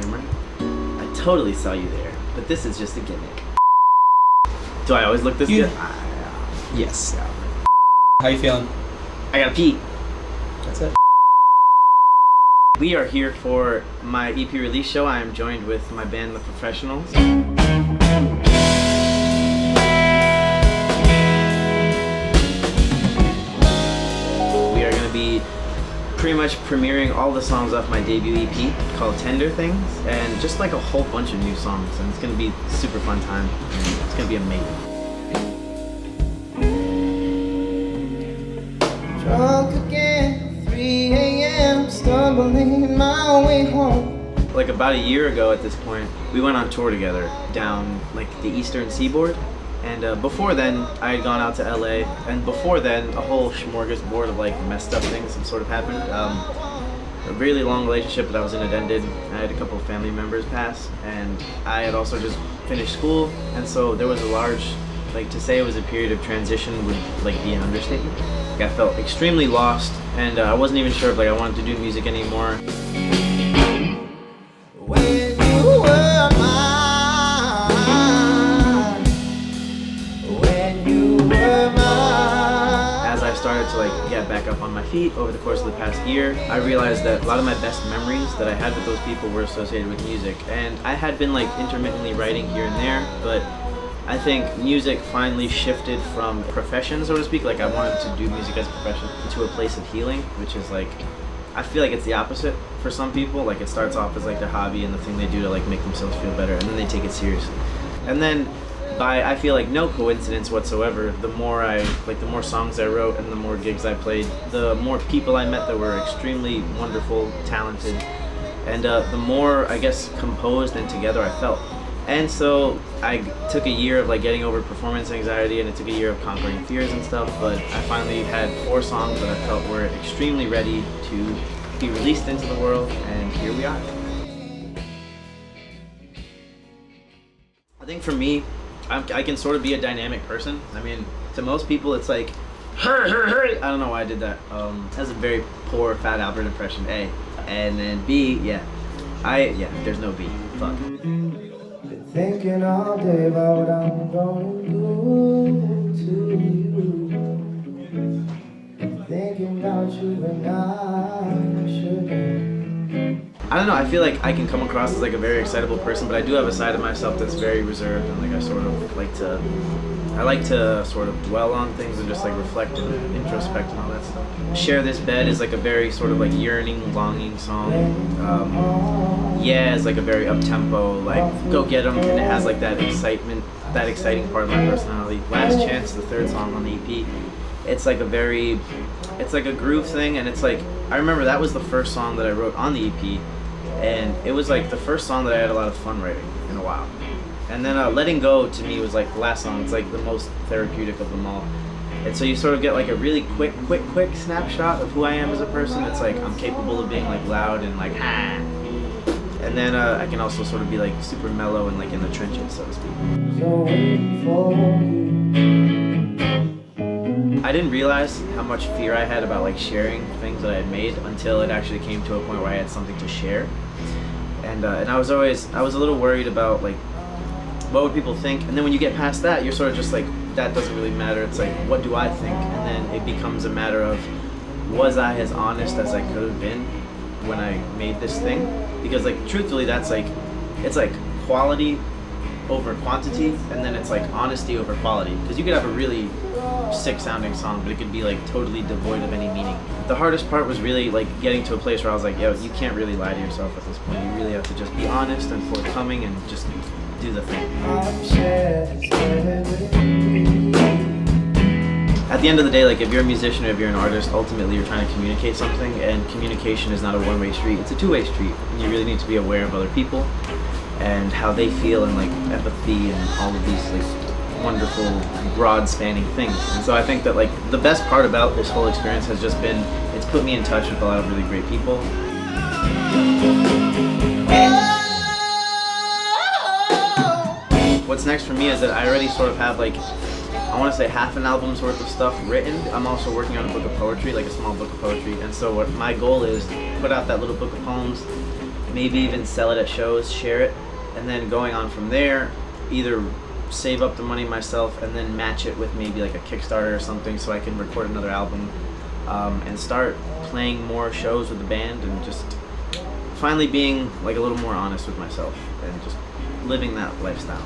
camera. I totally saw you there, but this is just a gimmick. Do I always look this good? Yes. How you feeling? I gotta pee. That's it. We are here for my EP release show. I am joined with my band, The Professionals. We are going to be pretty much premiering all the songs off my debut EP called Tender Things, and just like a whole bunch of new songs, and it's going to be a super fun time, and it's going to be amazing. Drunk again, 3 a.m., stumbling my way home. Like about a year ago at this point, we went on tour together down like the eastern seaboard, and before then I had gone out to LA, and before then a whole smorgasbord of like messed up things had sort of happened. A really long relationship that I was in had ended. I had a couple of family members pass, and I had also just finished school, and so there was a large, like, to say it was a period of transition would like be an understatement. Like, I felt extremely lost, and I wasn't even sure if like I wanted to do music anymore. When you were mine, when you were mine. As I started to like get back up on my feet over the course of the past year, I realized that a lot of my best memories that I had with those people were associated with music, and I had been like intermittently writing here and there, but I think music finally shifted from profession, so to speak. Like, I wanted to do music as a profession into a place of healing, which is like, I feel like it's the opposite for some people. Like, it starts off as like their hobby and the thing they do to like make themselves feel better, and then they take it seriously. And then by, I feel like no coincidence whatsoever, the more songs I wrote and the more gigs I played, the more people I met that were extremely wonderful, talented, and the more, I guess, composed and together I felt. And so I took a year of like getting over performance anxiety, and it took a year of conquering fears and stuff, but I finally had 4 songs that I felt were extremely ready to be released into the world, and here we are. I think for me, I can sort of be a dynamic person. I mean, to most people it's like, I don't know why I did that. That's a very poor Fat Albert impression, A. And then B, there's no B. Fuck. Thinking all day about what I'm going to do to you. Thinking about you and I shouldn't. I don't know, I feel like I can come across as like a very excitable person, but I do have a side of myself that's very reserved, and like I like to sort of dwell on things and just like reflect and introspect and all that stuff. Share This Bed is like a very sort of like yearning, longing song. Yeah is like a very up-tempo, like go get 'em, and it has like that excitement, that exciting part of my personality. Last Chance, the 3rd song on the EP, it's like a groove thing, and it's like, I remember that was the first song that I wrote on the EP, and it was like the first song that I had a lot of fun writing in a while. And then Letting Go to me was like the last song. It's like the most therapeutic of them all. And so you sort of get like a really quick snapshot of who I am as a person. It's like I'm capable of being like loud and like ah. And then I can also sort of be like super mellow and like in the trenches, so to speak. I didn't realize how much fear I had about like sharing things that I had made until it actually came to a point where I had something to share. And I was a little worried about like, what would people think? And then when you get past that, you're sort of just like, that doesn't really matter. It's like, what do I think? And then it becomes a matter of, was I as honest as I could have been when I made this thing? Because like, truthfully, that's like, it's like quality over quantity, and then it's like honesty over quality. Because you could have a really sick sounding song, but it could be like totally devoid of any meaning. The hardest part was really like getting to a place where I was like, yo, you can't really lie to yourself at this point. You really have to just be honest and forthcoming and just do the thing. At the end of the day, like if you're a musician or if you're an artist, ultimately you're trying to communicate something, and communication is not a one-way street, it's a two-way street. And you really need to be aware of other people and how they feel, and like empathy and all of these like wonderful, broad spanning things. And so I think that like the best part about this whole experience has just been, it's put me in touch with a lot of really great people. What's next for me is that I already sort of have like, I want to say half an album's worth of stuff written. I'm also working on a book of poetry, like a small book of poetry. And so what my goal is to put out that little book of poems, maybe even sell it at shows, share it, and then going on from there, either save up the money myself and then match it with maybe like a Kickstarter or something so I can record another album, and start playing more shows with the band and just finally being like a little more honest with myself and just living that lifestyle.